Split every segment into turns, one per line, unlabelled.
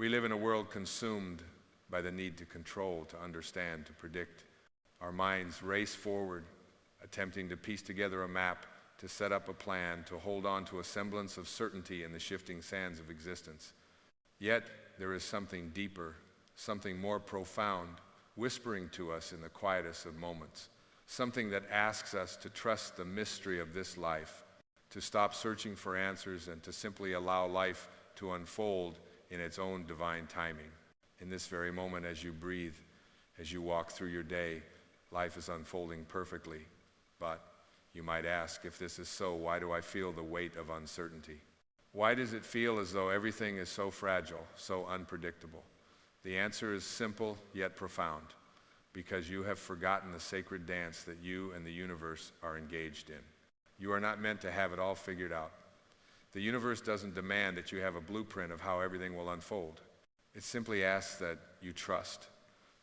We live in a world consumed by the need to control, to understand, to predict. Our minds race forward, attempting to piece together a map, to set up a plan, to hold on to a semblance of certainty in the shifting sands of existence. Yet there is something deeper, something more profound, whispering to us in the quietest of moments, something that asks us to trust the mystery of this life, to stop searching for answers and to simply allow life to unfold in its own divine timing. In this very moment, as you breathe, as you walk through your day, life is unfolding perfectly. But you might ask, if this is so, why do I feel the weight of uncertainty? Why does it feel as though everything is so fragile, so unpredictable? The answer is simple yet profound, because you have forgotten the sacred dance that you and the universe are engaged in. You are not meant to have it all figured out. The universe doesn't demand that you have a blueprint of how everything will unfold. It simply asks that you trust.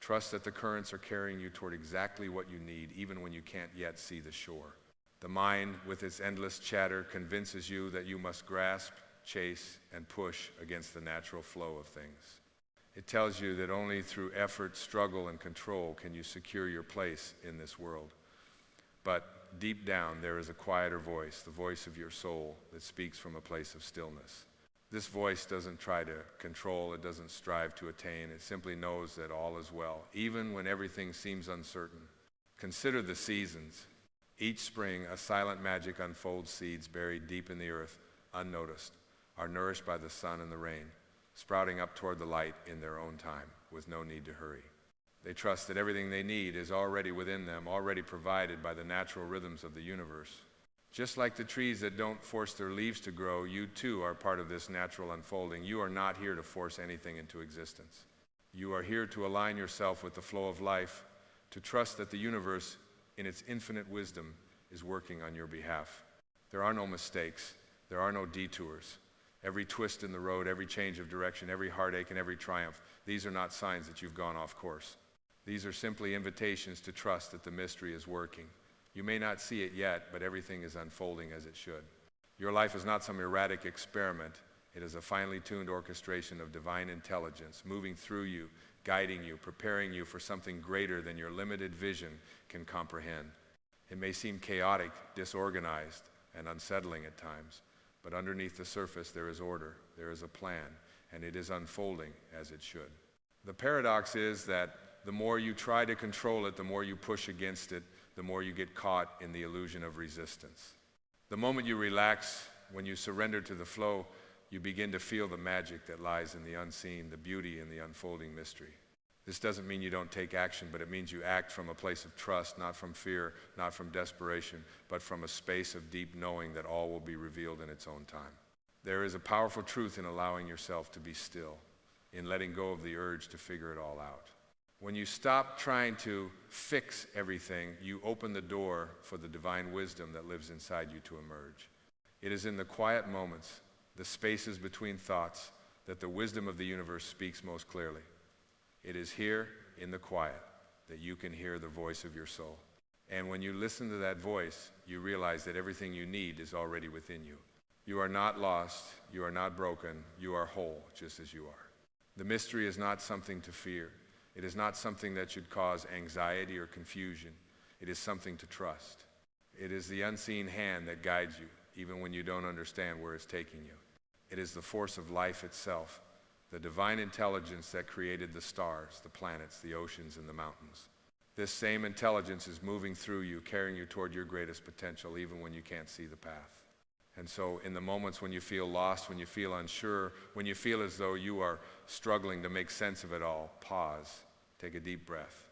Trust that the currents are carrying you toward exactly what you need, even when you can't yet see the shore. The mind, with its endless chatter, convinces you that you must grasp, chase, and push against the natural flow of things. It tells you that only through effort, struggle, and control can you secure your place in this world. But deep down, there is a quieter voice, the voice of your soul, that speaks from a place of stillness. This voice doesn't try to control, it doesn't strive to attain, it simply knows that all is well, even when everything seems uncertain. Consider the seasons. Each spring, a silent magic unfolds. Seeds buried deep in the earth, unnoticed, are nourished by the sun and the rain, sprouting up toward the light in their own time, with no need to hurry. They trust that everything they need is already within them, already provided by the natural rhythms of the universe. Just like the trees that don't force their leaves to grow, you too are part of this natural unfolding. You are not here to force anything into existence. You are here to align yourself with the flow of life, to trust that the universe, in its infinite wisdom, is working on your behalf. There are no mistakes. There are no detours. Every twist in the road, every change of direction, every heartache, and every triumph, these are not signs that you've gone off course. These are simply invitations to trust that the mystery is working. You may not see it yet, but everything is unfolding as it should. Your life is not some erratic experiment. It is a finely tuned orchestration of divine intelligence, moving through you, guiding you, preparing you for something greater than your limited vision can comprehend. It may seem chaotic, disorganized, and unsettling at times, but underneath the surface there is order, there is a plan, and it is unfolding as it should. The paradox is that the more you try to control it, the more you push against it, the more you get caught in the illusion of resistance. The moment you relax, when you surrender to the flow, you begin to feel the magic that lies in the unseen, the beauty in the unfolding mystery. This doesn't mean you don't take action, but it means you act from a place of trust, not from fear, not from desperation, but from a space of deep knowing that all will be revealed in its own time. There is a powerful truth in allowing yourself to be still, in letting go of the urge to figure it all out. When you stop trying to fix everything, you open the door for the divine wisdom that lives inside you to emerge. It is in the quiet moments, the spaces between thoughts, that the wisdom of the universe speaks most clearly. It is here in the quiet that you can hear the voice of your soul. And when you listen to that voice, you realize that everything you need is already within you. You are not lost, you are not broken, you are whole, just as you are. The mystery is not something to fear. It is not something that should cause anxiety or confusion. It is something to trust. It is the unseen hand that guides you, even when you don't understand where it's taking you. It is the force of life itself, the divine intelligence that created the stars, the planets, the oceans, and the mountains. This same intelligence is moving through you, carrying you toward your greatest potential, even when you can't see the path. And so in the moments when you feel lost, when you feel unsure, when you feel as though you are struggling to make sense of it all, pause, take a deep breath.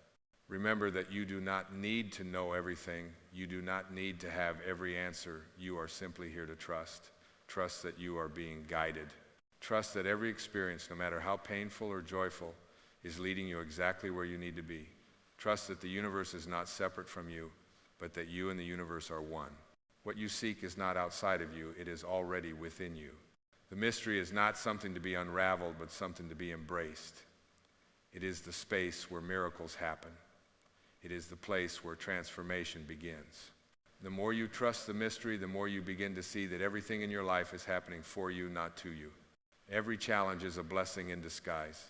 Remember that you do not need to know everything. You do not need to have every answer. You are simply here to trust. Trust that you are being guided. Trust that every experience, no matter how painful or joyful, is leading you exactly where you need to be. Trust that the universe is not separate from you, but that you and the universe are one. What you seek is not outside of you, it is already within you. The mystery is not something to be unraveled, but something to be embraced. It is the space where miracles happen. It is the place where transformation begins. The more you trust the mystery, the more you begin to see that everything in your life is happening for you, not to you. Every challenge is a blessing in disguise,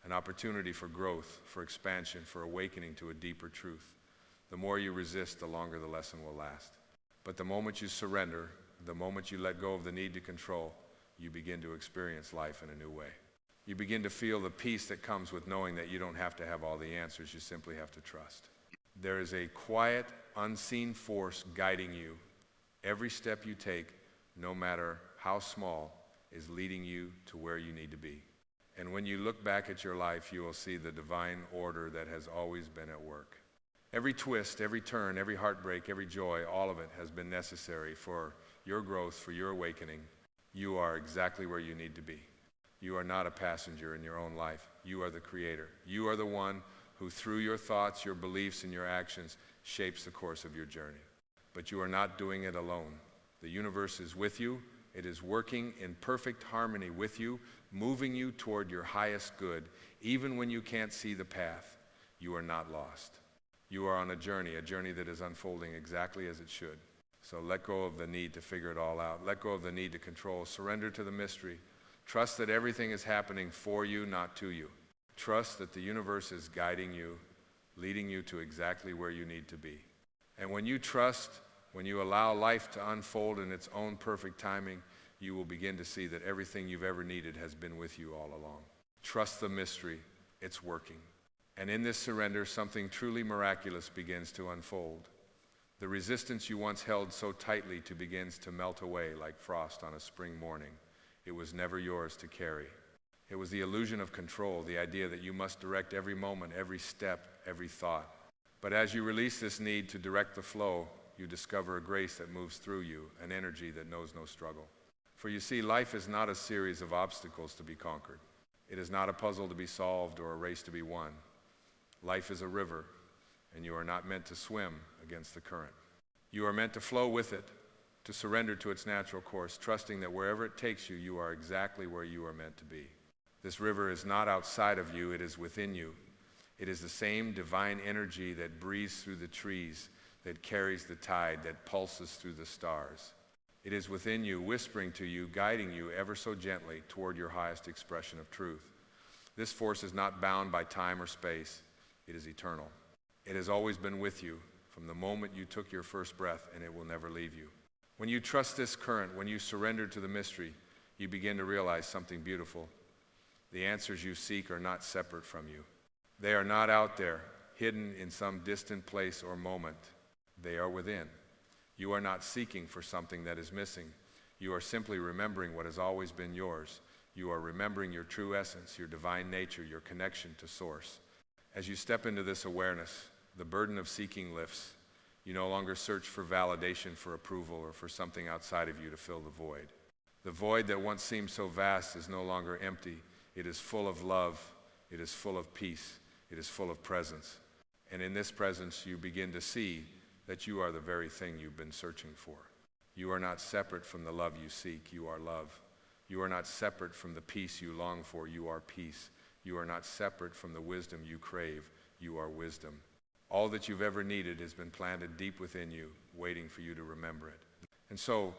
an opportunity for growth, for expansion, for awakening to a deeper truth. The more you resist, the longer the lesson will last. But the moment you surrender, the moment you let go of the need to control, you begin to experience life in a new way. You begin to feel the peace that comes with knowing that you don't have to have all the answers, you simply have to trust. There is a quiet, unseen force guiding you. Every step you take, no matter how small, is leading you to where you need to be. And when you look back at your life, you will see the divine order that has always been at work. Every twist, every turn, every heartbreak, every joy, all of it has been necessary for your growth, for your awakening. You are exactly where you need to be. You are not a passenger in your own life. You are the creator. You are the one who, through your thoughts, your beliefs, and your actions, shapes the course of your journey. But you are not doing it alone. The universe is with you. It is working in perfect harmony with you, moving you toward your highest good. Even when you can't see the path, you are not lost. You are on a journey that is unfolding exactly as it should. So let go of the need to figure it all out. Let go of the need to control. Surrender to the mystery. Trust that everything is happening for you, not to you. Trust that the universe is guiding you, leading you to exactly where you need to be. And when you trust, when you allow life to unfold in its own perfect timing, you will begin to see that everything you've ever needed has been with you all along. Trust the mystery. It's working. And in this surrender, something truly miraculous begins to unfold. The resistance you once held so tightly begins to melt away like frost on a spring morning. It was never yours to carry. It was the illusion of control, the idea that you must direct every moment, every step, every thought. But as you release this need to direct the flow, you discover a grace that moves through you, an energy that knows no struggle. For you see, life is not a series of obstacles to be conquered. It is not a puzzle to be solved or a race to be won. Life is a river, and you are not meant to swim against the current. You are meant to flow with it, to surrender to its natural course, trusting that wherever it takes you, you are exactly where you are meant to be. This river is not outside of you, it is within you. It is the same divine energy that breathes through the trees, that carries the tide, that pulses through the stars. It is within you, whispering to you, guiding you ever so gently toward your highest expression of truth. This force is not bound by time or space. It is eternal. It has always been with you from the moment you took your first breath, and it will never leave you. When you trust this current, when you surrender to the mystery, you begin to realize something beautiful. The answers you seek are not separate from you. They are not out there, hidden in some distant place or moment. They are within. You are not seeking for something that is missing. You are simply remembering what has always been yours. You are remembering your true essence, your divine nature, your connection to Source. As you step into this awareness, the burden of seeking lifts. You no longer search for validation, for approval, or for something outside of you to fill the void. The void that once seemed so vast is no longer empty. It is full of love. It is full of peace. It is full of presence. And in this presence, you begin to see that you are the very thing you've been searching for. You are not separate from the love you seek. You are love. You are not separate from the peace you long for. You are peace. You are not separate from the wisdom you crave. You are wisdom. All that you've ever needed has been planted deep within you, waiting for you to remember it. And so,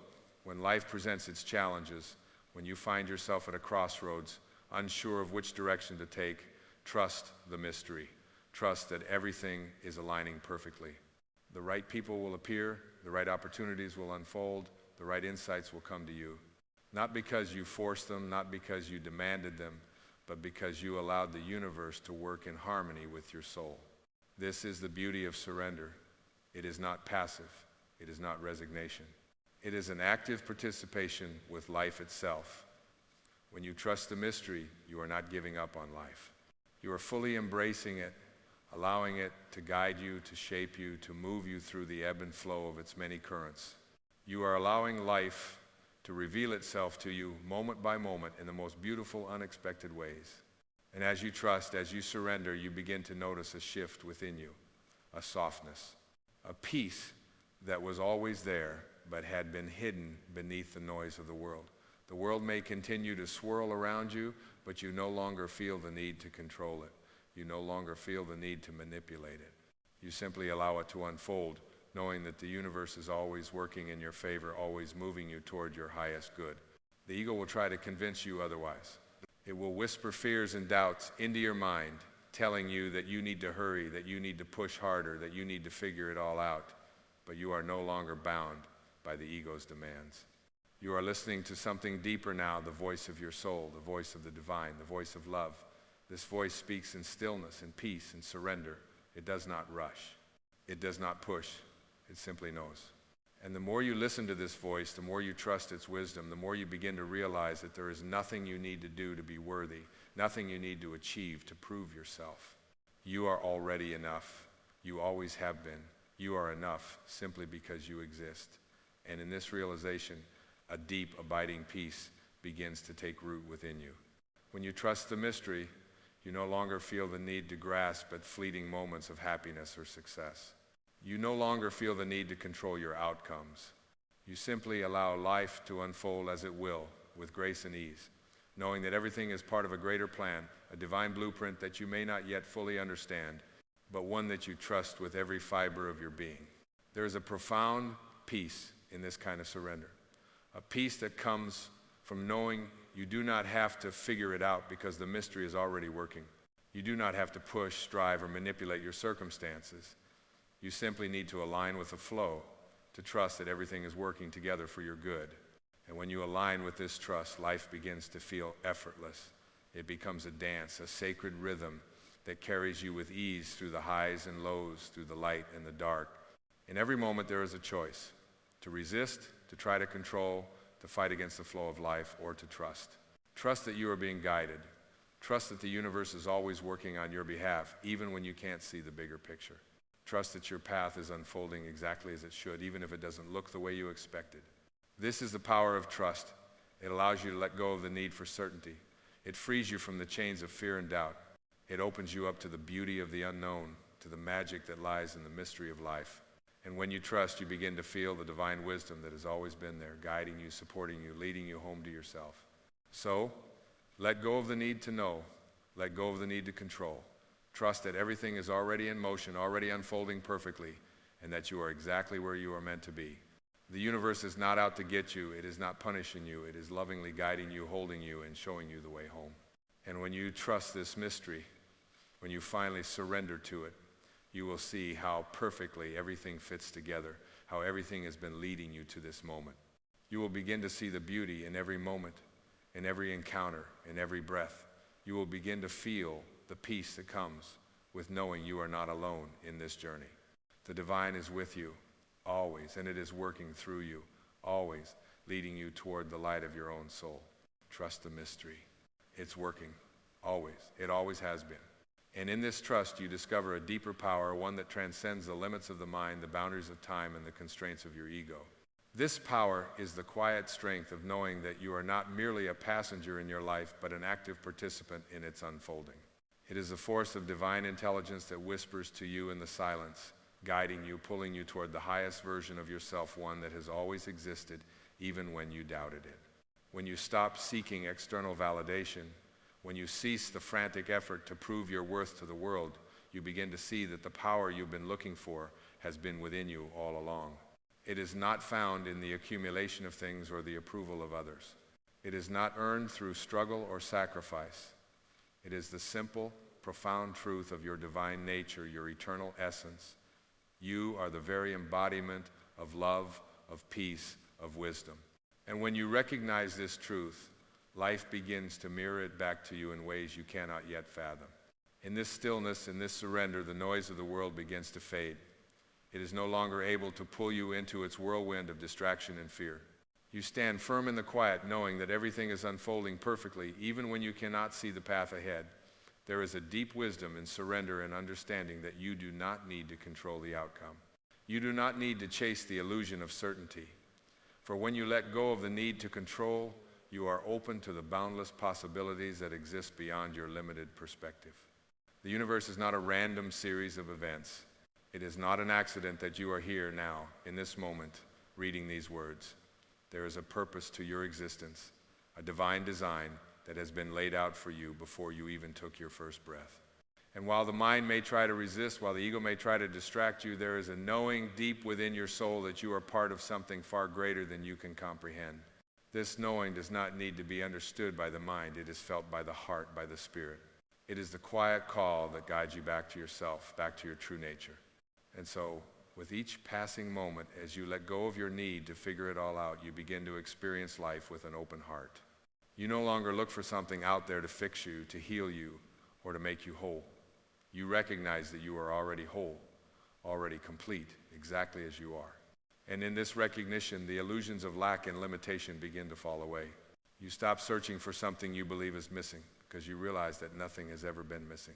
when life presents its challenges, when you find yourself at a crossroads, unsure of which direction to take, trust the mystery. Trust that everything is aligning perfectly. The right people will appear, the right opportunities will unfold, the right insights will come to you. Not because you forced them, not because you demanded them, but because you allowed the universe to work in harmony with your soul. This is the beauty of surrender. It is not passive. It is not resignation. It is an active participation with life itself. When you trust the mystery, you are not giving up on life. You are fully embracing it, allowing it to guide you, to shape you, to move you through the ebb and flow of its many currents. You are allowing life to reveal itself to you moment by moment in the most beautiful, unexpected ways. And as you trust, as you surrender, you begin to notice a shift within you, a softness, a peace that was always there but had been hidden beneath the noise of the world. The world may continue to swirl around you, but you no longer feel the need to control it. You no longer feel the need to manipulate it. You simply allow it to unfold, knowing that the universe is always working in your favor, always moving you toward your highest good. The ego will try to convince you otherwise. It will whisper fears and doubts into your mind, telling you that you need to hurry, that you need to push harder, that you need to figure it all out. But you are no longer bound by the ego's demands. You are listening to something deeper now, the voice of your soul, the voice of the divine, the voice of love. This voice speaks in stillness, in peace, in surrender. It does not rush. It does not push. It simply knows. And the more you listen to this voice, the more you trust its wisdom, the more you begin to realize that there is nothing you need to do to be worthy, nothing you need to achieve to prove yourself. You are already enough. You always have been. You are enough simply because you exist. And in this realization, a deep, abiding peace begins to take root within you. When you trust the mystery, you no longer feel the need to grasp at fleeting moments of happiness or success. You no longer feel the need to control your outcomes. You simply allow life to unfold as it will, with grace and ease, knowing that everything is part of a greater plan, a divine blueprint that you may not yet fully understand, but one that you trust with every fiber of your being. There is a profound peace in this kind of surrender, a peace that comes from knowing you do not have to figure it out because the mystery is already working. You do not have to push, strive, or manipulate your circumstances. You simply need to align with the flow, to trust that everything is working together for your good. And when you align with this trust, life begins to feel effortless. It becomes a dance, a sacred rhythm that carries you with ease through the highs and lows, through the light and the dark. In every moment there is a choice, to resist, to try to control, to fight against the flow of life, or to trust. Trust that you are being guided. Trust that the universe is always working on your behalf, even when you can't see the bigger picture. Trust that your path is unfolding exactly as it should, even if it doesn't look the way you expected. This is the power of trust. It allows you to let go of the need for certainty. It frees you from the chains of fear and doubt. It opens you up to the beauty of the unknown, to the magic that lies in the mystery of life. And when you trust, you begin to feel the divine wisdom that has always been there, guiding you, supporting you, leading you home to yourself. So, let go of the need to know. Let go of the need to control. Trust that everything is already in motion, already unfolding perfectly, and that you are exactly where you are meant to be. The universe is not out to get you. It is not punishing you. It is lovingly guiding you, holding you, and showing you the way home. And when you trust this mystery, when you finally surrender to it, you will see how perfectly everything fits together, how everything has been leading you to this moment. You will begin to see the beauty in every moment, in every encounter, in every breath. You will begin to feel the peace that comes with knowing you are not alone in this journey. The divine is with you always, and it is working through you always, leading you toward the light of your own soul. Trust the mystery. It's working always. It always has been. And in this trust, you discover a deeper power, one that transcends the limits of the mind, the boundaries of time, and the constraints of your ego. This power is the quiet strength of knowing that you are not merely a passenger in your life, but an active participant in its unfolding. It is the force of divine intelligence that whispers to you in the silence, guiding you, pulling you toward the highest version of yourself, one that has always existed, even when you doubted it. When you stop seeking external validation, when you cease the frantic effort to prove your worth to the world, you begin to see that the power you've been looking for has been within you all along. It is not found in the accumulation of things or the approval of others. It is not earned through struggle or sacrifice. It is the simple, profound truth of your divine nature, your eternal essence. You are the very embodiment of love, of peace, of wisdom. And when you recognize this truth, life begins to mirror it back to you in ways you cannot yet fathom. In this stillness, in this surrender, the noise of the world begins to fade. It is no longer able to pull you into its whirlwind of distraction and fear. You stand firm in the quiet, knowing that everything is unfolding perfectly, even when you cannot see the path ahead. There is a deep wisdom in surrender and understanding that you do not need to control the outcome. You do not need to chase the illusion of certainty. For when you let go of the need to control, you are open to the boundless possibilities that exist beyond your limited perspective. The universe is not a random series of events. It is not an accident that you are here now, in this moment, reading these words. There is a purpose to your existence, a divine design that has been laid out for you before you even took your first breath. And while the mind may try to resist, while the ego may try to distract you, there is a knowing deep within your soul that you are part of something far greater than you can comprehend. This knowing does not need to be understood by the mind. It is felt by the heart, by the spirit. It is the quiet call that guides you back to yourself, back to your true nature. And so, with each passing moment, as you let go of your need to figure it all out, you begin to experience life with an open heart. You no longer look for something out there to fix you, to heal you, or to make you whole. You recognize that you are already whole, already complete, exactly as you are. And in this recognition, the illusions of lack and limitation begin to fall away. You stop searching for something you believe is missing, because you realize that nothing has ever been missing.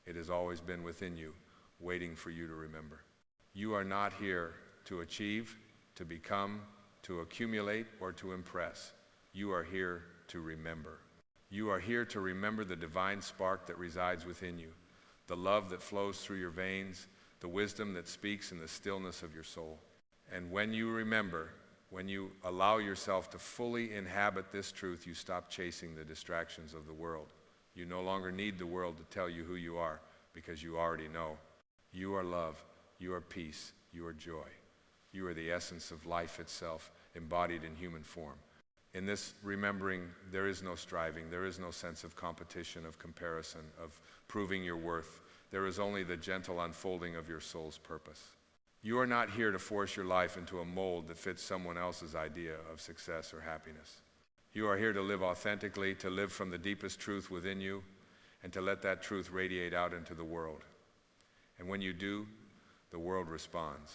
It has always been within you, waiting for you to remember. You are not here to achieve, to become, to accumulate, or to impress. You are here to remember. You are here to remember the divine spark that resides within you, the love that flows through your veins, the wisdom that speaks in the stillness of your soul. And when you remember, when you allow yourself to fully inhabit this truth, you stop chasing the distractions of the world. You no longer need the world to tell you who you are, because you already know. You are love, you are peace, you are joy. You are the essence of life itself, embodied in human form. In this remembering, there is no striving, there is no sense of competition, of comparison, of proving your worth. There is only the gentle unfolding of your soul's purpose. You are not here to force your life into a mold that fits someone else's idea of success or happiness. You are here to live authentically, to live from the deepest truth within you, and to let that truth radiate out into the world. And when you do, the world responds.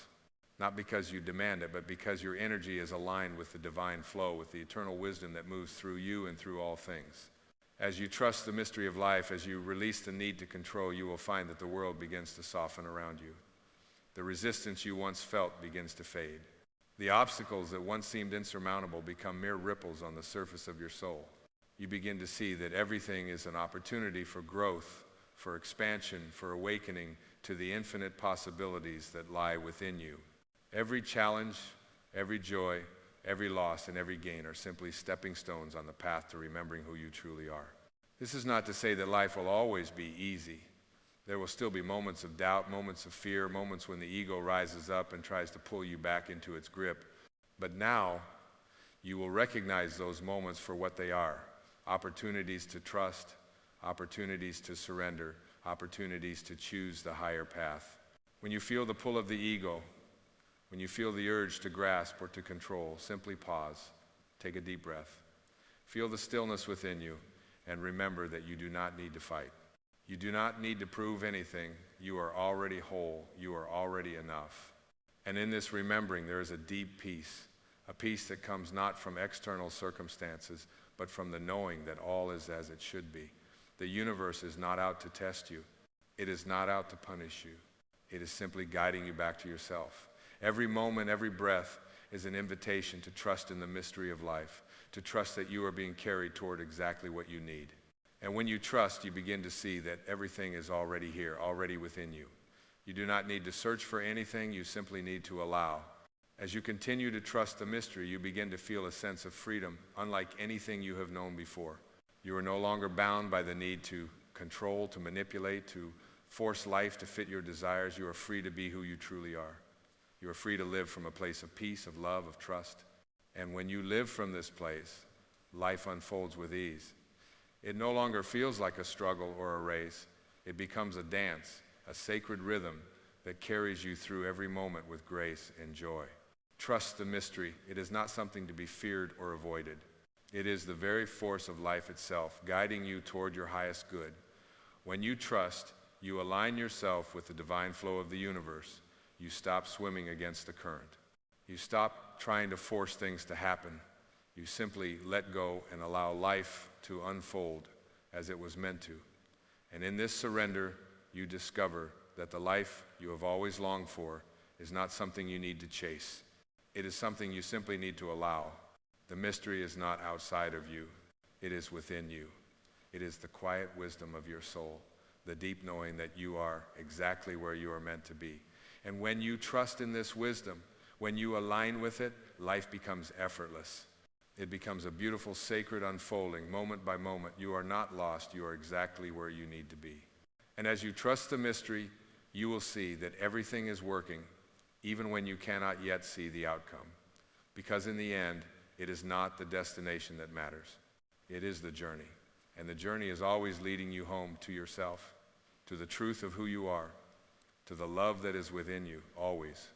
Not because you demand it, but because your energy is aligned with the divine flow, with the eternal wisdom that moves through you and through all things. As you trust the mystery of life, as you release the need to control, you will find that the world begins to soften around you. The resistance you once felt begins to fade. The obstacles that once seemed insurmountable become mere ripples on the surface of your soul. You begin to see that everything is an opportunity for growth, for expansion, for awakening to the infinite possibilities that lie within you. Every challenge, every joy, every loss, and every gain are simply stepping stones on the path to remembering who you truly are. This is not to say that life will always be easy. There will still be moments of doubt, moments of fear, moments when the ego rises up and tries to pull you back into its grip. But now, you will recognize those moments for what they are: opportunities to trust, opportunities to surrender, opportunities to choose the higher path. When you feel the pull of the ego, when you feel the urge to grasp or to control, simply pause, take a deep breath, feel the stillness within you, and remember that you do not need to fight. You do not need to prove anything. You are already whole. You are already enough. And in this remembering, there is a deep peace, a peace that comes not from external circumstances, but from the knowing that all is as it should be. The universe is not out to test you. It is not out to punish you. It is simply guiding you back to yourself. Every moment, every breath is an invitation to trust in the mystery of life, to trust that you are being carried toward exactly what you need. And when you trust, you begin to see that everything is already here, already within you. You do not need to search for anything, you simply need to allow. As you continue to trust the mystery, you begin to feel a sense of freedom, unlike anything you have known before. You are no longer bound by the need to control, to manipulate, to force life to fit your desires. You are free to be who you truly are. You are free to live from a place of peace, of love, of trust. And when you live from this place, life unfolds with ease. It no longer feels like a struggle or a race. It becomes a dance, a sacred rhythm that carries you through every moment with grace and joy. Trust the mystery. It is not something to be feared or avoided. It is the very force of life itself, guiding you toward your highest good. When you trust, you align yourself with the divine flow of the universe. You stop swimming against the current. You stop trying to force things to happen. You simply let go and allow life to unfold as it was meant to. And in this surrender, you discover that the life you have always longed for is not something you need to chase. It is something you simply need to allow. The mystery is not outside of you. It is within you. It is the quiet wisdom of your soul, the deep knowing that you are exactly where you are meant to be. And when you trust in this wisdom, when you align with it, life becomes effortless. It becomes a beautiful, sacred unfolding, moment by moment. You are not lost. You are exactly where you need to be. And as you trust the mystery, you will see that everything is working, even when you cannot yet see the outcome. Because in the end, it is not the destination that matters. It is the journey. And the journey is always leading you home to yourself, to the truth of who you are, to the love that is within you, always.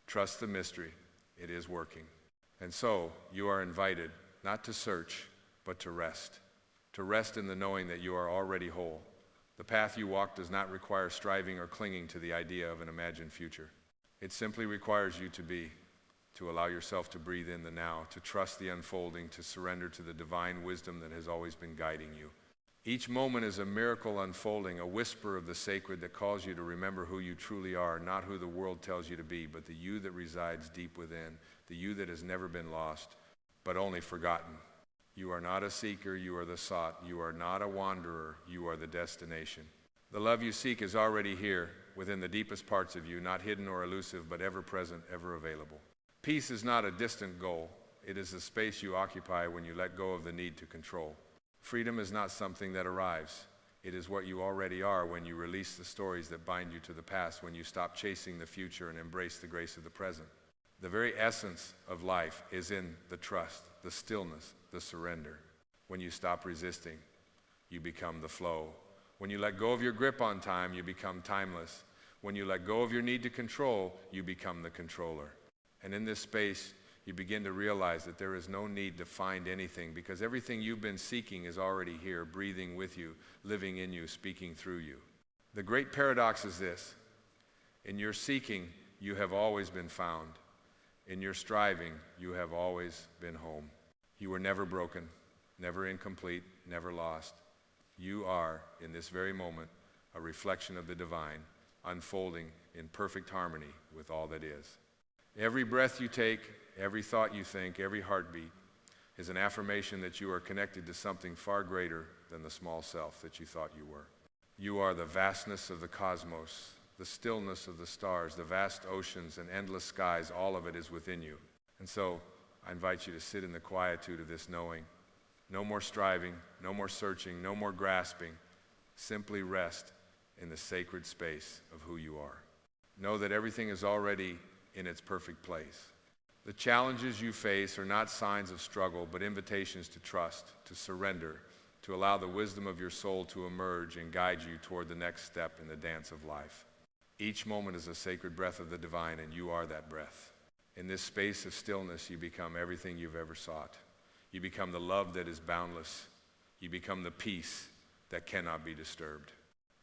Trust the mystery. It is working. And so, you are invited not to search, but to rest. To rest in the knowing that you are already whole. The path you walk does not require striving or clinging to the idea of an imagined future. It simply requires you to be, to allow yourself to breathe in the now, to trust the unfolding, to surrender to the divine wisdom that has always been guiding you. Each moment is a miracle unfolding, a whisper of the sacred that calls you to remember who you truly are, not who the world tells you to be, but the you that resides deep within, the you that has never been lost, but only forgotten. You are not a seeker, you are the sought. You are not a wanderer, you are the destination. The love you seek is already here, within the deepest parts of you, not hidden or elusive, but ever present, ever available. Peace is not a distant goal. It is the space you occupy when you let go of the need to control. Freedom is not something that arrives. It is what you already are when you release the stories that bind you to the past, when you stop chasing the future and embrace the grace of the present. The very essence of life is in the trust, the stillness, the surrender. When you stop resisting, you become the flow. When you let go of your grip on time, you become timeless. When you let go of your need to control, you become the controller. And in this space, you begin to realize that there is no need to find anything, because everything you've been seeking is already here, breathing with you, living in you, speaking through you. The great paradox is this: in your seeking, you have always been found. In your striving, you have always been home. You were never broken, never incomplete, never lost. You are, in this very moment, a reflection of the divine, unfolding in perfect harmony with all that is. Every breath you take, every thought you think, every heartbeat is an affirmation that you are connected to something far greater than the small self that you thought you were. You are the vastness of the cosmos, the stillness of the stars, the vast oceans and endless skies. All of it is within you. And so I invite you to sit in the quietude of this knowing. No more striving, no more searching, no more grasping. Simply rest in the sacred space of who you are. Know that everything is already in its perfect place. The challenges you face are not signs of struggle, but invitations to trust, to surrender, to allow the wisdom of your soul to emerge and guide you toward the next step in the dance of life. Each moment is a sacred breath of the divine, and you are that breath. In this space of stillness, you become everything you've ever sought. You become the love that is boundless. You become the peace that cannot be disturbed.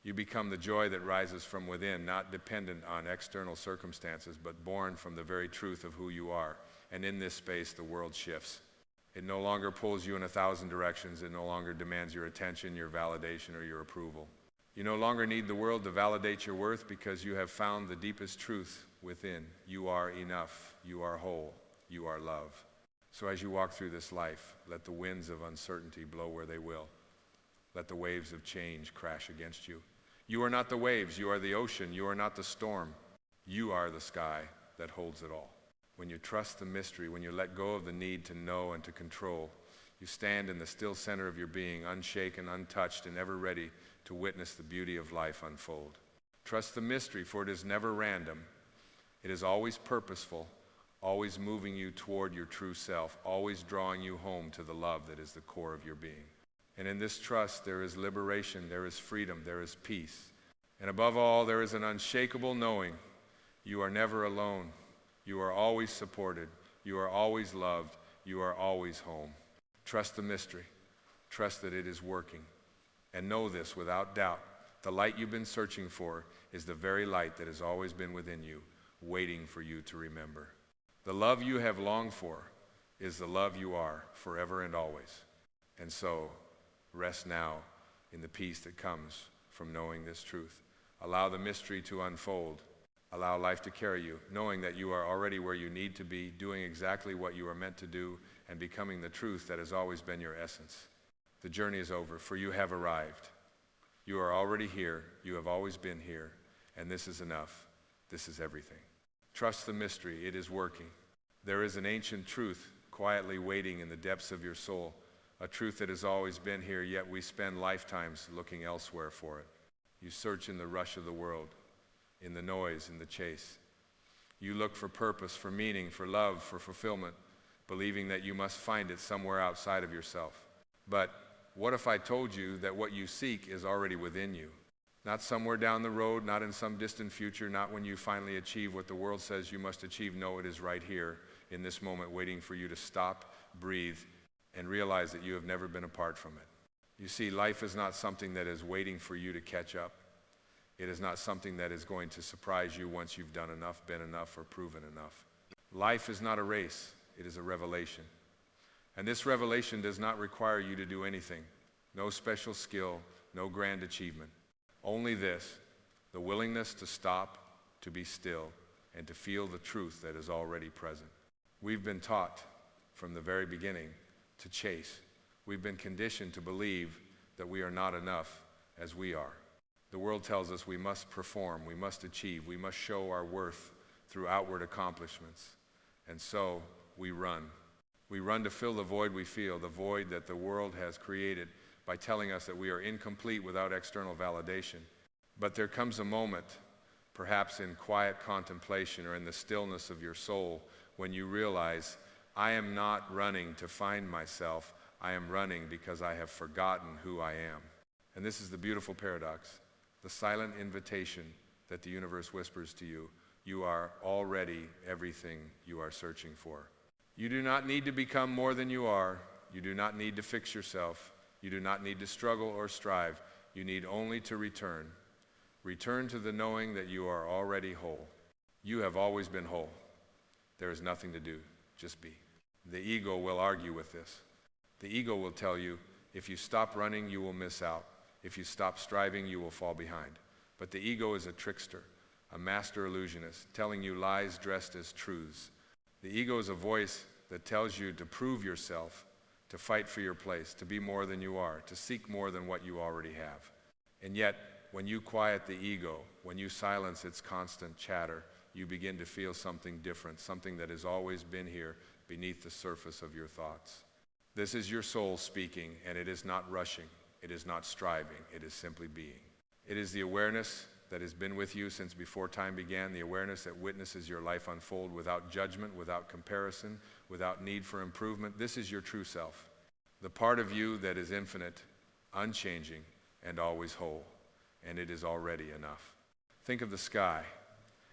You become the joy that rises from within, not dependent on external circumstances, but born from the very truth of who you are. And in this space, the world shifts. It no longer pulls you in 1,000 directions. It no longer demands your attention, your validation, or your approval. You no longer need the world to validate your worth, because you have found the deepest truth within. You are enough. You are whole. You are love. So as you walk through this life, let the winds of uncertainty blow where they will. Let the waves of change crash against you. You are not the waves. You are the ocean. You are not the storm. You are the sky that holds it all. When you trust the mystery, when you let go of the need to know and to control, you stand in the still center of your being, unshaken, untouched, and ever ready to witness the beauty of life unfold. Trust the mystery, for it is never random. It is always purposeful, always moving you toward your true self, always drawing you home to the love that is the core of your being. And in this trust, there is liberation, there is freedom, there is peace. And above all, there is an unshakable knowing. You are never alone. You are always supported. You are always loved. You are always home. Trust the mystery. Trust that it is working. And know this without doubt. The light you've been searching for is the very light that has always been within you, waiting for you to remember. The love you have longed for is the love you are forever and always. And so, rest now in the peace that comes from knowing this truth. Allow the mystery to unfold. Allow life to carry you, knowing that you are already where you need to be, doing exactly what you are meant to do, and becoming the truth that has always been your essence. The journey is over, for you have arrived. You are already here. You have always been here. And this is enough. This is everything. Trust the mystery. It is working. There is an ancient truth quietly waiting in the depths of your soul, a truth that has always been here, yet we spend lifetimes looking elsewhere for it. You search in the rush of the world, in the noise, in the chase. You look for purpose, for meaning, for love, for fulfillment, believing that you must find it somewhere outside of yourself. But what if I told you that what you seek is already within you? Not somewhere down the road, not in some distant future, not when you finally achieve what the world says you must achieve. No, it is right here in this moment, waiting for you to stop, breathe, and realize that you have never been apart from it. You see, life is not something that is waiting for you to catch up. It is not something that is going to surprise you once you've done enough, been enough, or proven enough. Life is not a race, it is a revelation. And this revelation does not require you to do anything. No special skill, no grand achievement. Only this, the willingness to stop, to be still, and to feel the truth that is already present. We've been taught from the very beginning to chase. We've been conditioned to believe that we are not enough as we are. The world tells us we must perform, we must achieve, we must show our worth through outward accomplishments. And so we run. We run to fill the void we feel, the void that the world has created by telling us that we are incomplete without external validation. But there comes a moment, perhaps in quiet contemplation or in the stillness of your soul, when you realize, I am not running to find myself, I am running because I have forgotten who I am. And this is the beautiful paradox, the silent invitation that the universe whispers to you. You are already everything you are searching for. You do not need to become more than you are. You do not need to fix yourself. You do not need to struggle or strive. You need only to return. Return to the knowing that you are already whole. You have always been whole. There is nothing to do, just be. The ego will argue with this. The ego will tell you, if you stop running, you will miss out. If you stop striving, you will fall behind. But the ego is a trickster, a master illusionist, telling you lies dressed as truths. The ego is a voice that tells you to prove yourself, to fight for your place, to be more than you are, to seek more than what you already have. And yet, when you quiet the ego, when you silence its constant chatter, you begin to feel something different, something that has always been here beneath the surface of your thoughts. This is your soul speaking, and it is not rushing, it is not striving, it is simply being. It is the awareness that has been with you since before time began, the awareness that witnesses your life unfold without judgment, without comparison, without need for improvement. This is your true self, the part of you that is infinite, unchanging, and always whole, and it is already enough. Think of the sky.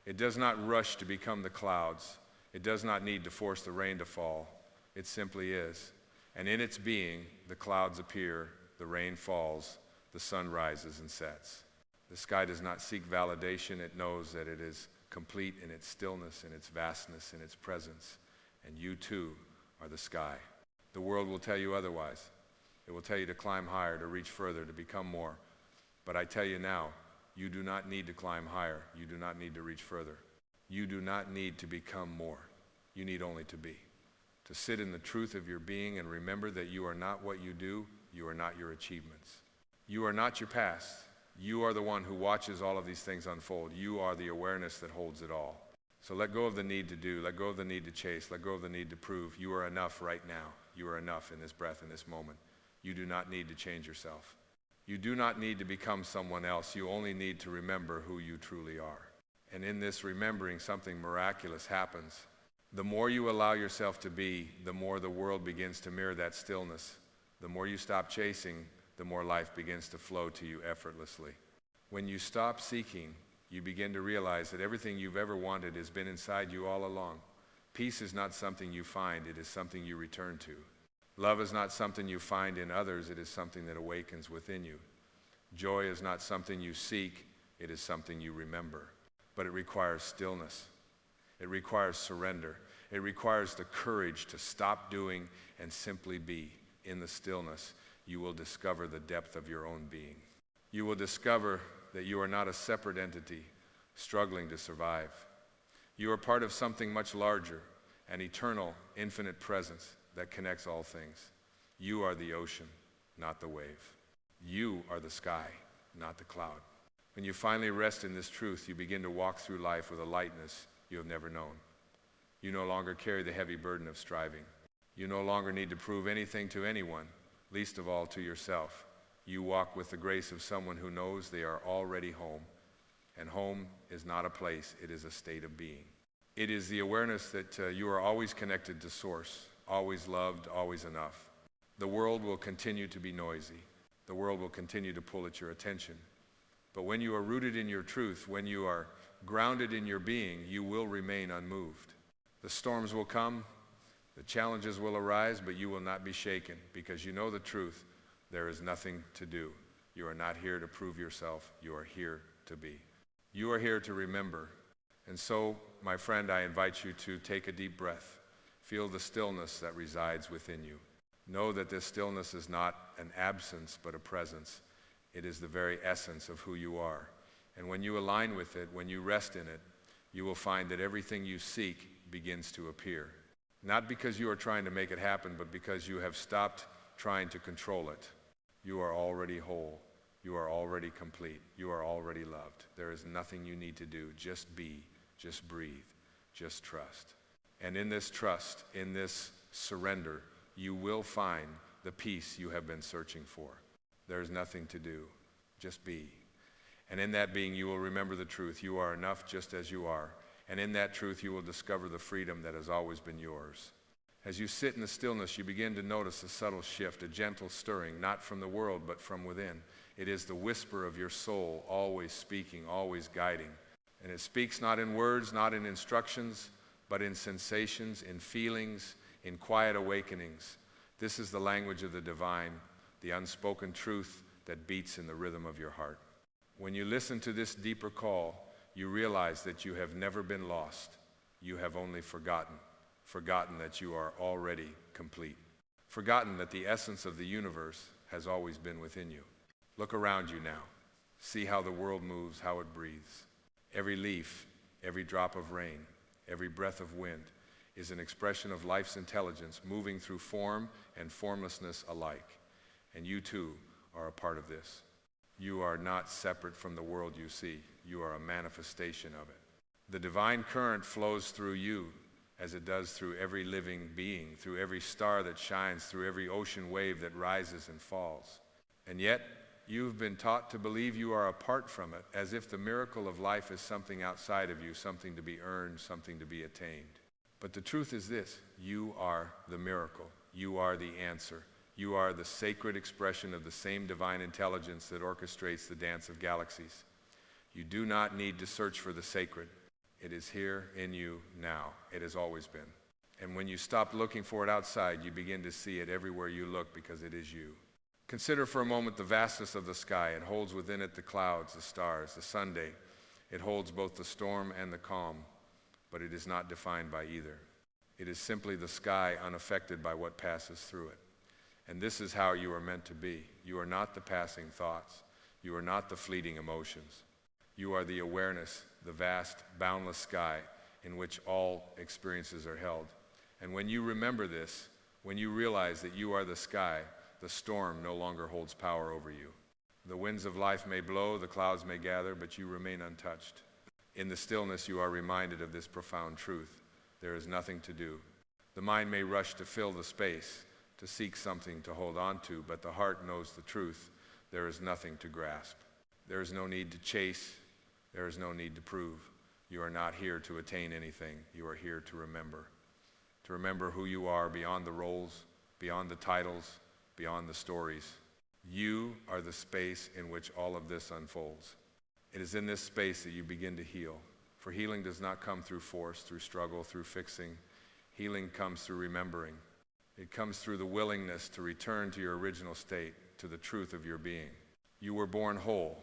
It does not rush to become the clouds. It does not need to force the rain to fall. It simply is. And in its being, the clouds appear, the rain falls, the sun rises and sets. The sky does not seek validation. It knows that it is complete in its stillness, in its vastness, in its presence. And you too are the sky. The world will tell you otherwise. It will tell you to climb higher, to reach further, to become more. But I tell you now, you do not need to climb higher. You do not need to reach further. You do not need to become more. You need only to be. To sit in the truth of your being and remember that you are not what you do, you are not your achievements. You are not your past. You are the one who watches all of these things unfold. You are the awareness that holds it all. So let go of the need to do, let go of the need to chase, let go of the need to prove. You are enough right now. You are enough in this breath, in this moment. You do not need to change yourself. You do not need to become someone else. You only need to remember who you truly are. And in this remembering, something miraculous happens. The more you allow yourself to be, the more the world begins to mirror that stillness. The more you stop chasing, the more life begins to flow to you effortlessly. When you stop seeking, you begin to realize that everything you've ever wanted has been inside you all along. Peace is not something you find, it is something you return to. Love is not something you find in others, it is something that awakens within you. Joy is not something you seek, it is something you remember. But it requires stillness. It requires surrender. It requires the courage to stop doing and simply be. In the stillness, you will discover the depth of your own being. You will discover that you are not a separate entity struggling to survive. You are part of something much larger, an eternal, infinite presence that connects all things. You are the ocean, not the wave. You are the sky, not the cloud. When you finally rest in this truth, you begin to walk through life with a lightness you have never known. You no longer carry the heavy burden of striving. You no longer need to prove anything to anyone, least of all to yourself. You walk with the grace of someone who knows they are already home. And home is not a place, it is a state of being. It is the awareness that you are always connected to Source, always loved, always enough. The world will continue to be noisy. The world will continue to pull at your attention. But when you are rooted in your truth, when you are grounded in your being, you will remain unmoved. The storms will come, the challenges will arise, but you will not be shaken because you know the truth. There is nothing to do. You are not here to prove yourself. You are here to be. You are here to remember. And so, my friend, I invite you to take a deep breath. Feel the stillness that resides within you. Know that this stillness is not an absence, but a presence. It is the very essence of who you are. And when you align with it, when you rest in it, you will find that everything you seek begins to appear. Not because you are trying to make it happen, but because you have stopped trying to control it. You are already whole. You are already complete. You are already loved. There is nothing you need to do. Just be, just breathe, just trust. And in this trust, in this surrender, you will find the peace you have been searching for. There is nothing to do. Just be. And in that being, you will remember the truth. You are enough just as you are. And in that truth, you will discover the freedom that has always been yours. As you sit in the stillness, you begin to notice a subtle shift, a gentle stirring, not from the world, but from within. It is the whisper of your soul, always speaking, always guiding. And it speaks not in words, not in instructions, but in sensations, in feelings, in quiet awakenings. This is the language of the divine, the unspoken truth that beats in the rhythm of your heart. When you listen to this deeper call, you realize that you have never been lost. You have only forgotten that you are already complete, forgotten that the essence of the universe has always been within you. Look around you now. See how the world moves, how it breathes. Every leaf, every drop of rain, every breath of wind is an expression of life's intelligence moving through form and formlessness alike. And you too are a part of this. You are not separate from the world you see. You are a manifestation of it. The divine current flows through you as it does through every living being, through every star that shines, through every ocean wave that rises and falls. And yet, you've been taught to believe you are apart from it, as if the miracle of life is something outside of you, something to be earned, something to be attained. But the truth is this: you are the miracle. You are the answer. You are the sacred expression of the same divine intelligence that orchestrates the dance of galaxies. You do not need to search for the sacred. It is here in you now. It has always been. And when you stop looking for it outside, you begin to see it everywhere you look because it is you. Consider for a moment the vastness of the sky. It holds within it the clouds, the stars, the Sunday. It holds both the storm and the calm, but it is not defined by either. It is simply the sky unaffected by what passes through it. And this is how you are meant to be. You are not the passing thoughts. You are not the fleeting emotions. You are the awareness, the vast, boundless sky in which all experiences are held. And when you remember this, when you realize that you are the sky, the storm no longer holds power over you. The winds of life may blow, the clouds may gather, but you remain untouched. In the stillness, you are reminded of this profound truth. There is nothing to do. The mind may rush to fill the space, to seek something to hold on to, but the heart knows the truth. There is nothing to grasp. There is no need to chase. There is no need to prove. You are not here to attain anything. You are here to remember who you are beyond the roles, beyond the titles, beyond the stories. You are the space in which all of this unfolds. It is in this space that you begin to heal. For healing does not come through force, through struggle, through fixing. Healing comes through remembering. It comes through the willingness to return to your original state, to the truth of your being. You were born whole.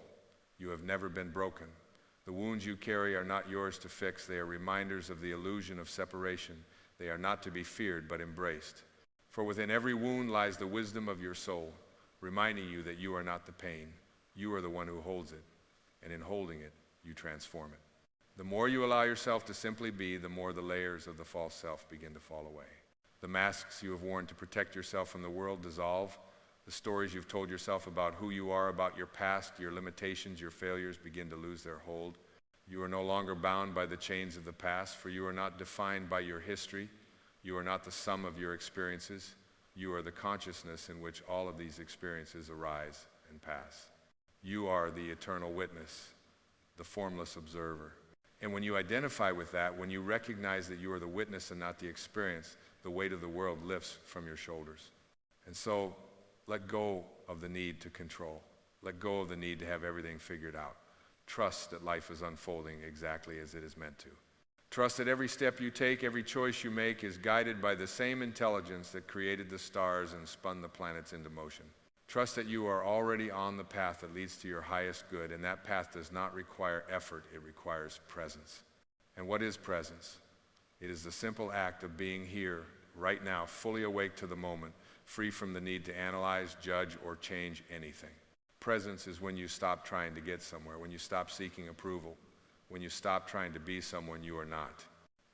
You have never been broken. The wounds you carry are not yours to fix. They are reminders of the illusion of separation. They are not to be feared, but embraced. For within every wound lies the wisdom of your soul, reminding you that you are not the pain. You are the one who holds it. And in holding it, you transform it. The more you allow yourself to simply be, the more the layers of the false self begin to fall away. The masks you have worn to protect yourself from the world dissolve. The stories you've told yourself about who you are, about your past, your limitations, your failures begin to lose their hold. You are no longer bound by the chains of the past, for you are not defined by your history. You are not the sum of your experiences. You are the consciousness in which all of these experiences arise and pass. You are the eternal witness, the formless observer. And when you identify with that, when you recognize that you are the witness and not the experience, the weight of the world lifts from your shoulders. And so let go of the need to control. Let go of the need to have everything figured out. Trust that life is unfolding exactly as it is meant to. Trust that every step you take, every choice you make is guided by the same intelligence that created the stars and spun the planets into motion. Trust that you are already on the path that leads to your highest good, and that path does not require effort, it requires presence. And what is presence? It is the simple act of being here, right now, fully awake to the moment, free from the need to analyze, judge, or change anything. Presence is when you stop trying to get somewhere, when you stop seeking approval, when you stop trying to be someone you are not.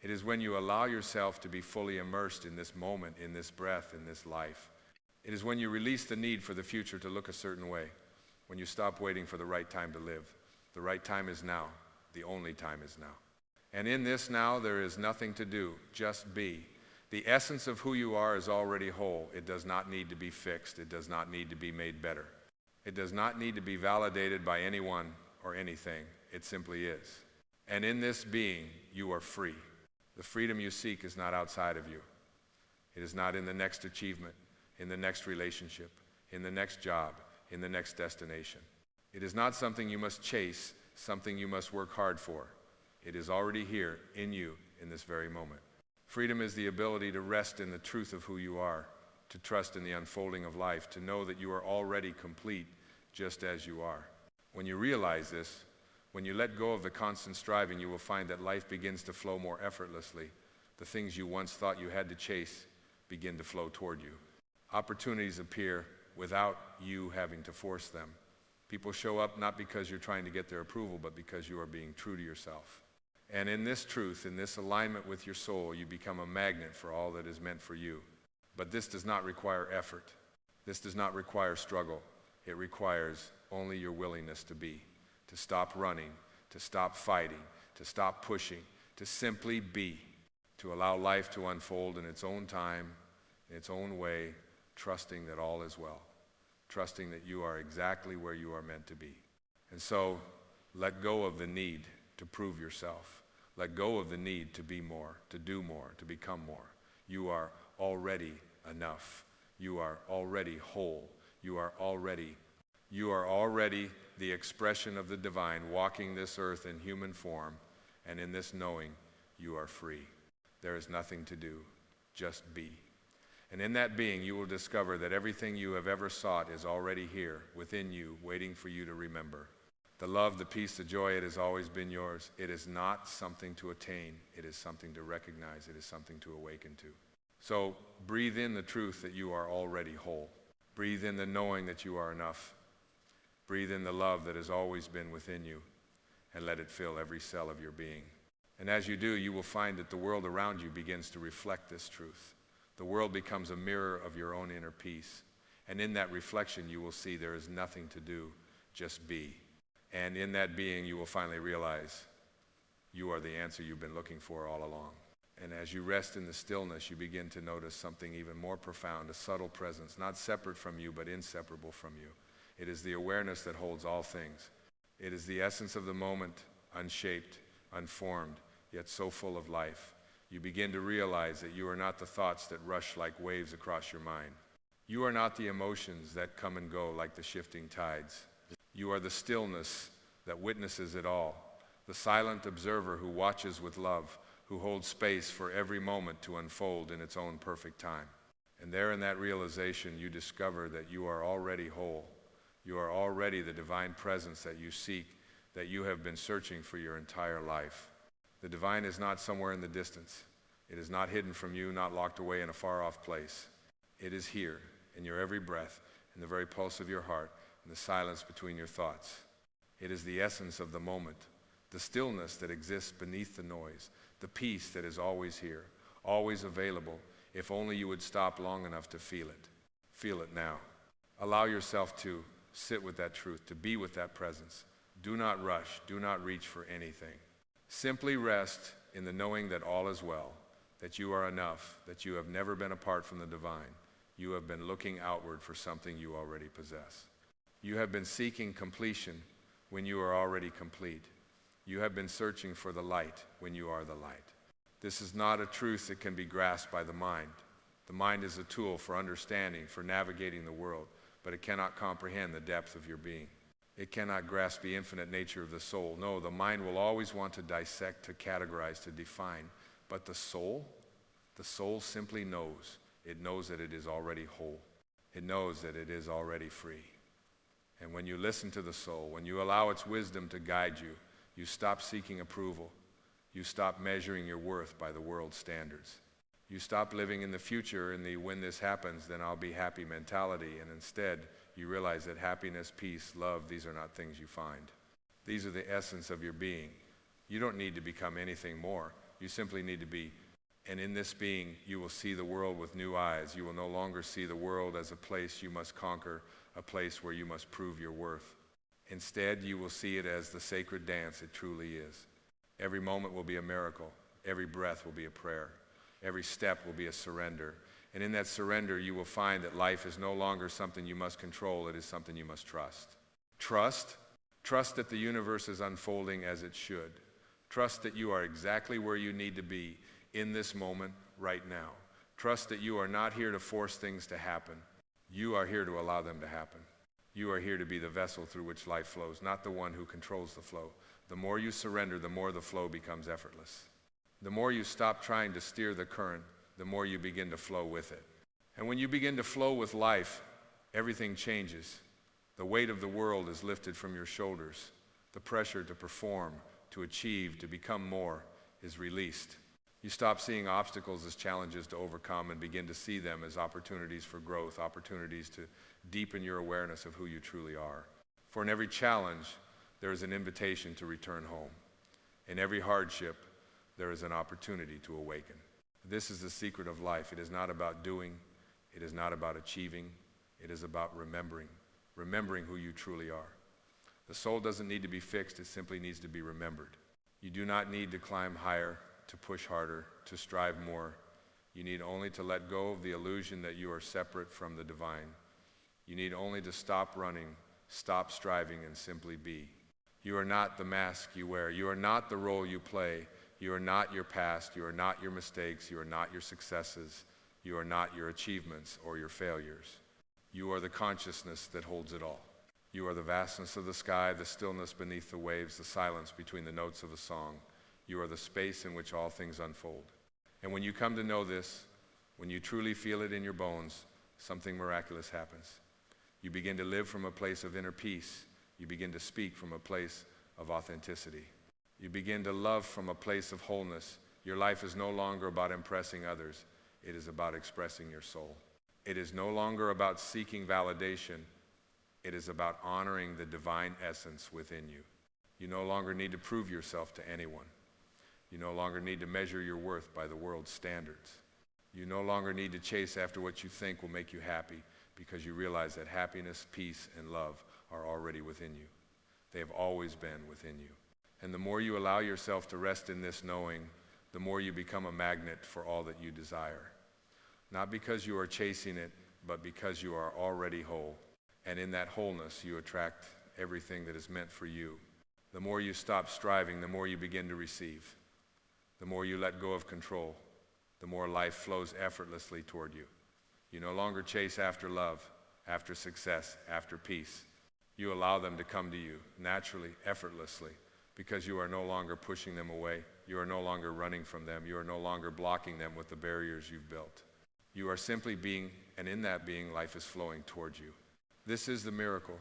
It is when you allow yourself to be fully immersed in this moment, in this breath, in this life. It is when you release the need for the future to look a certain way, when you stop waiting for the right time to live. The right time is now. The only time is now. And in this now, there is nothing to do, just be. The essence of who you are is already whole. It does not need to be fixed. It does not need to be made better. It does not need to be validated by anyone or anything. It simply is. And in this being, you are free. The freedom you seek is not outside of you. It is not in the next achievement, in the next relationship, in the next job, in the next destination. It is not something you must chase, something you must work hard for. It is already here in you in this very moment. Freedom is the ability to rest in the truth of who you are, to trust in the unfolding of life, to know that you are already complete just as you are. When you realize this, when you let go of the constant striving, you will find that life begins to flow more effortlessly. The things you once thought you had to chase begin to flow toward you. Opportunities appear without you having to force them. People show up not because you're trying to get their approval, but because you are being true to yourself. And in this truth, in this alignment with your soul, you become a magnet for all that is meant for you. But this does not require effort. This does not require struggle. It requires only your willingness to be, to stop running, to stop fighting, to stop pushing, to simply be, to allow life to unfold in its own time, in its own way, trusting that all is well, trusting that you are exactly where you are meant to be. And so, let go of the need to prove yourself. Let go of the need to be more, to do more, to become more. You are already enough. You are already whole. You are already the expression of the divine walking this earth in human form, and in this knowing, you are free. There is nothing to do, just be. And in that being, you will discover that everything you have ever sought is already here, within you, waiting for you to remember. The love, the peace, the joy, it has always been yours. It is not something to attain. It is something to recognize. It is something to awaken to. So breathe in the truth that you are already whole. Breathe in the knowing that you are enough. Breathe in the love that has always been within you, and let it fill every cell of your being. And as you do, you will find that the world around you begins to reflect this truth. The world becomes a mirror of your own inner peace. And in that reflection, you will see there is nothing to do, just be. And in that being, you will finally realize you are the answer you've been looking for all along. And as you rest in the stillness, you begin to notice something even more profound, a subtle presence, not separate from you, but inseparable from you. It is the awareness that holds all things. It is the essence of the moment, unshaped, unformed, yet so full of life. You begin to realize that you are not the thoughts that rush like waves across your mind. You are not the emotions that come and go like the shifting tides. You are the stillness that witnesses it all, the silent observer who watches with love, who holds space for every moment to unfold in its own perfect time. And there in that realization, you discover that you are already whole. You are already the divine presence that you seek, that you have been searching for your entire life. The divine is not somewhere in the distance. It is not hidden from you, not locked away in a far-off place. It is here, in your every breath, in the very pulse of your heart, in the silence between your thoughts. It is the essence of the moment, the stillness that exists beneath the noise, the peace that is always here, always available, if only you would stop long enough to feel it. Feel it now. Allow yourself to sit with that truth, to be with that presence. Do not rush, do not reach for anything. Simply rest in the knowing that all is well, that you are enough, that you have never been apart from the divine. You have been looking outward for something you already possess. You have been seeking completion when you are already complete. You have been searching for the light when you are the light. This is not a truth that can be grasped by the mind. The mind is a tool for understanding, for navigating the world, but it cannot comprehend the depth of your being. It cannot grasp the infinite nature of the soul. No, the mind will always want to dissect, to categorize, to define. But the soul simply knows. It knows that it is already whole. It knows that it is already free. And when you listen to the soul, when you allow its wisdom to guide you, you stop seeking approval. You stop measuring your worth by the world's standards. You stop living in the future in the when this happens, then I'll be happy mentality, and instead you realize that happiness, peace, love, these are not things you find. These are the essence of your being. You don't need to become anything more. You simply need to be. And in this being, you will see the world with new eyes. You will no longer see the world as a place you must conquer, a place where you must prove your worth. Instead, you will see it as the sacred dance it truly is. Every moment will be a miracle. Every breath will be a prayer. Every step will be a surrender. And in that surrender, you will find that life is no longer something you must control. It is something you must trust. Trust that the universe is unfolding as it should. Trust that you are exactly where you need to be in this moment, right now. Trust that you are not here to force things to happen. You are here to allow them to happen. You are here to be the vessel through which life flows, not the one who controls the flow. The more you surrender, the more the flow becomes effortless. The more you stop trying to steer the current, the more you begin to flow with it. And when you begin to flow with life, everything changes. The weight of the world is lifted from your shoulders. The pressure to perform, to achieve, to become more is released. You stop seeing obstacles as challenges to overcome and begin to see them as opportunities for growth, opportunities to deepen your awareness of who you truly are. For in every challenge, there is an invitation to return home. In every hardship, there is an opportunity to awaken. This is the secret of life. It is not about doing. It is not about achieving. It is about remembering who you truly are. The soul doesn't need to be fixed. It simply needs to be remembered. You do not need to climb higher, to push harder, to strive more. You need only to let go of the illusion that you are separate from the divine. You need only to stop running, stop striving, and simply be. You are not the mask you wear. You are not the role you play. You are not your past. You are not your mistakes. You are not your successes. You are not your achievements or your failures. You are the consciousness that holds it all. You are the vastness of the sky, the stillness beneath the waves, the silence between the notes of a song. You are the space in which all things unfold. And when you come to know this, when you truly feel it in your bones, something miraculous happens. You begin to live from a place of inner peace. You begin to speak from a place of authenticity. You begin to love from a place of wholeness. Your life is no longer about impressing others. It is about expressing your soul. It is no longer about seeking validation. It is about honoring the divine essence within you. You no longer need to prove yourself to anyone. You no longer need to measure your worth by the world's standards. You no longer need to chase after what you think will make you happy, because you realize that happiness, peace, and love are already within you. They have always been within you. And the more you allow yourself to rest in this knowing, the more you become a magnet for all that you desire. Not because you are chasing it, but because you are already whole. And in that wholeness, you attract everything that is meant for you. The more you stop striving, the more you begin to receive. The more you let go of control, the more life flows effortlessly toward you. You no longer chase after love, after success, after peace. You allow them to come to you naturally, effortlessly, because you are no longer pushing them away. You are no longer running from them. You are no longer blocking them with the barriers you've built. You are simply being, and in that being, life is flowing towards you. This is the miracle.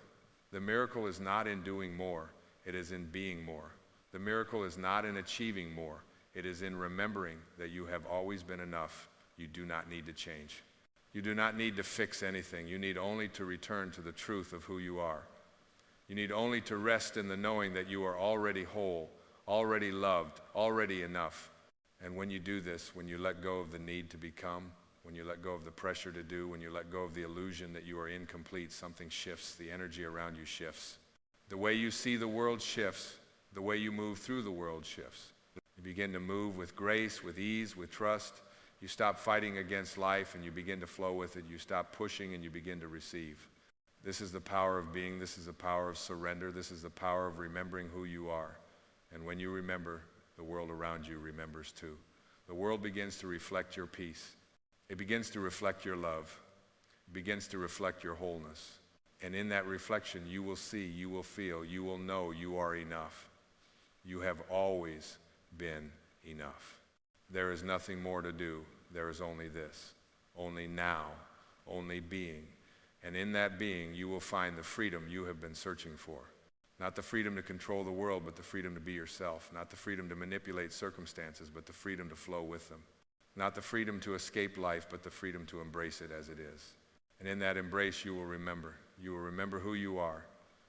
The miracle is not in doing more. It is in being more. The miracle is not in achieving more. It is in remembering that you have always been enough. You do not need to change. You do not need to fix anything. You need only to return to the truth of who you are. You need only to rest in the knowing that you are already whole, already loved, already enough. And when you do this, when you let go of the need to become, when you let go of the pressure to do, when you let go of the illusion that you are incomplete, something shifts. The energy around you shifts. The way you see the world shifts. The way you move through the world shifts. You begin to move with grace, with ease, with trust. You stop fighting against life and you begin to flow with it. You stop pushing and you begin to receive. This is the power of being. This is the power of surrender. This is the power of remembering who you are. And when you remember, the world around you remembers too. the world begins to reflect your peace. It begins to reflect your love. It begins to reflect your wholeness. And in that reflection, you will see, you will feel, you will know you are enough. You have always been enough. There is nothing more to do. There is only this, only now, only being. And in that being, you will find the freedom you have been searching for. Not the freedom to control the world, but the freedom to be yourself. Not the freedom to manipulate circumstances, but the freedom to flow with them. Not the freedom to escape life, but the freedom to embrace it as it is. And in that embrace, you will remember. You will remember who you are.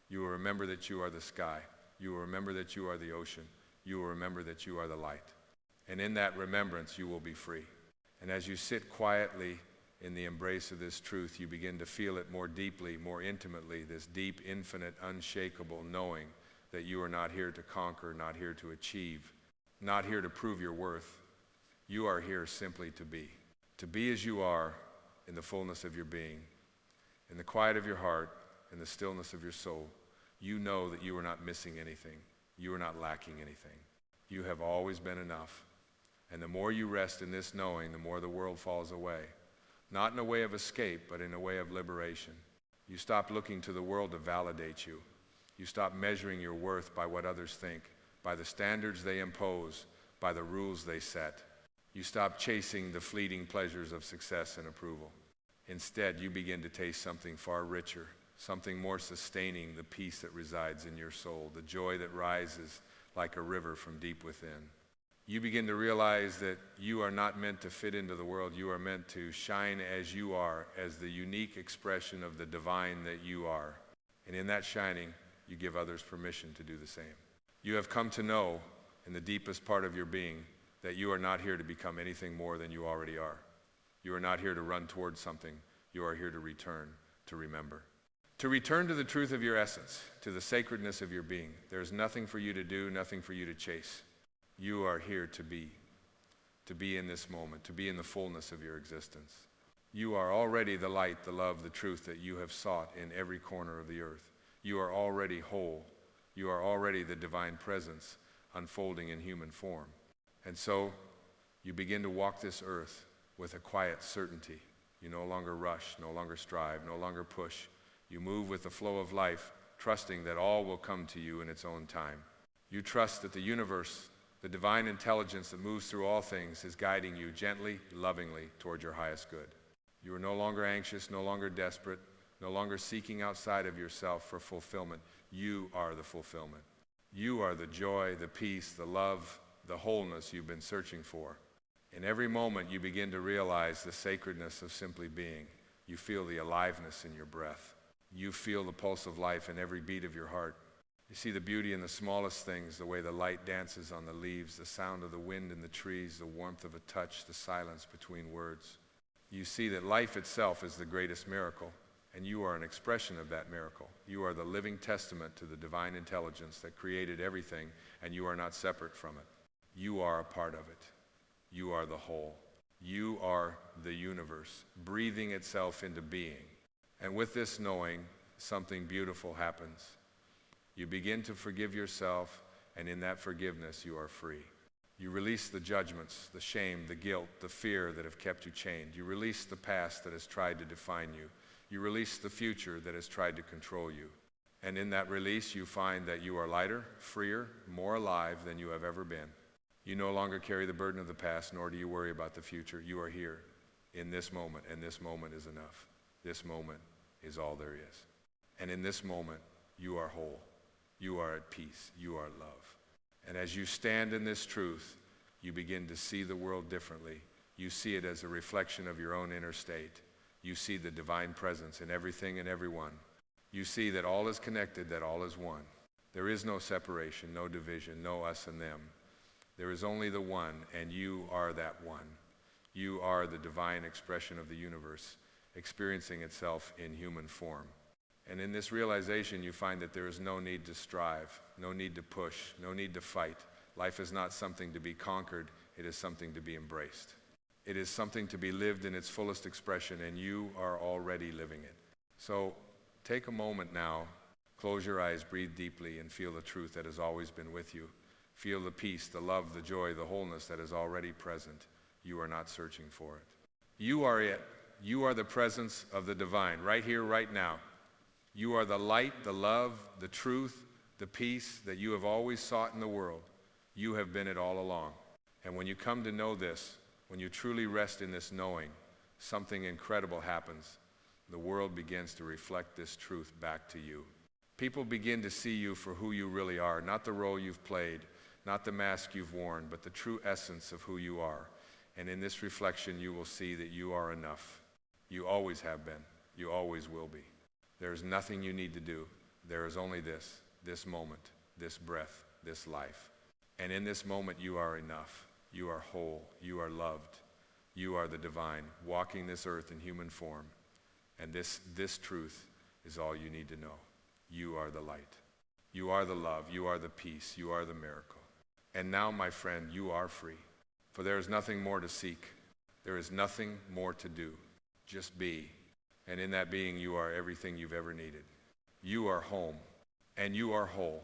You will remember that you are the sky. You will remember that you are the ocean. You will remember that you are the light. And in that remembrance, you will be free. And as you sit quietly in the embrace of this truth, you begin to feel it more deeply, more intimately, this deep, infinite, unshakable knowing that you are not here to conquer, not here to achieve, not here to prove your worth. You are here simply to be as you are in the fullness of your being, in the quiet of your heart, in the stillness of your soul. You know that you are not missing anything. You are not lacking anything. You have always been enough. And the more you rest in this knowing, the more the world falls away. Not in a way of escape, but in a way of liberation. You stop looking to the world to validate you. You stop measuring your worth by what others think, by the standards they impose, by the rules they set. You stop chasing the fleeting pleasures of success and approval. Instead, you begin to taste something far richer, something more sustaining, the peace that resides in your soul, the joy that rises like a river from deep within. You begin to realize that you are not meant to fit into the world. You are meant to shine as you are, as the unique expression of the divine that you are. And in that shining, you give others permission to do the same. You have come to know in the deepest part of your being that you are not here to become anything more than you already are. You are not here to run towards something. You are here to return, to remember. To return to the truth of your essence, to the sacredness of your being. There is nothing for you to do, nothing for you to chase. You are here to be in this moment, to be in the fullness of your existence. You are already the light, the love, the truth that you have sought in every corner of the earth. You are already whole. You are already the divine presence unfolding in human form. And so you begin to walk this earth with a quiet certainty. You no longer rush, no longer strive, no longer push. You move with the flow of life, trusting that all will come to you in its own time. You trust that the universe, the divine intelligence that moves through all things, is guiding you gently, lovingly toward your highest good. You are no longer anxious, no longer desperate, no longer seeking outside of yourself for fulfillment. You are the fulfillment. You are the joy, the peace, the love, the wholeness you've been searching for. In every moment, you begin to realize the sacredness of simply being. You feel the aliveness in your breath. You feel the pulse of life in every beat of your heart. You see the beauty in the smallest things, the way the light dances on the leaves, the sound of the wind in the trees, the warmth of a touch, the silence between words. You see that life itself is the greatest miracle, and you are an expression of that miracle. You are the living testament to the divine intelligence that created everything, and you are not separate from it. You are a part of it. You are the whole. You are the universe, breathing itself into being. And with this knowing, something beautiful happens. You begin to forgive yourself, and in that forgiveness, you are free. You release the judgments, the shame, the guilt, the fear that have kept you chained. You release the past that has tried to define you. You release the future that has tried to control you. And in that release, you find that you are lighter, freer, more alive than you have ever been. You no longer carry the burden of the past, nor do you worry about the future. You are here in this moment, and this moment is enough. This moment is all there is. And in this moment, you are whole. You are at peace. You are love. And as you stand in this truth, you begin to see the world differently. You see it as a reflection of your own inner state. You see the divine presence in everything and everyone. You see that all is connected, that all is one. There is no separation, no division, no us and them. There is only the one, and you are that one. You are the divine expression of the universe, experiencing itself in human form. And in this realization, you find that there is no need to strive, no need to push, no need to fight. Life is not something to be conquered. It is something to be embraced. It is something to be lived in its fullest expression, and you are already living it. So take a moment now, close your eyes, breathe deeply, and feel the truth that has always been with you. Feel the peace, the love, the joy, the wholeness that is already present. You are not searching for it. You are it. You are the presence of the divine, right here, right now. You are the light, the love, the truth, the peace that you have always sought in the world. You have been it all along. And when you come to know this, when you truly rest in this knowing, something incredible happens. The world begins to reflect this truth back to you. People begin to see you for who you really are, not the role you've played, not the mask you've worn, but the true essence of who you are. And in this reflection, you will see that you are enough. You always have been. You always will be. There is nothing you need to do. There is only this moment, this breath, this life. And in this moment, you are enough. You are whole. You are loved. You are the divine, walking this earth in human form. And this truth is all you need to know. You are the light. You are the love. You are the peace. You are the miracle. And now, my friend, you are free. For there is nothing more to seek. There is nothing more to do. Just be. And in that being, you are everything you've ever needed. You are home, and you are whole.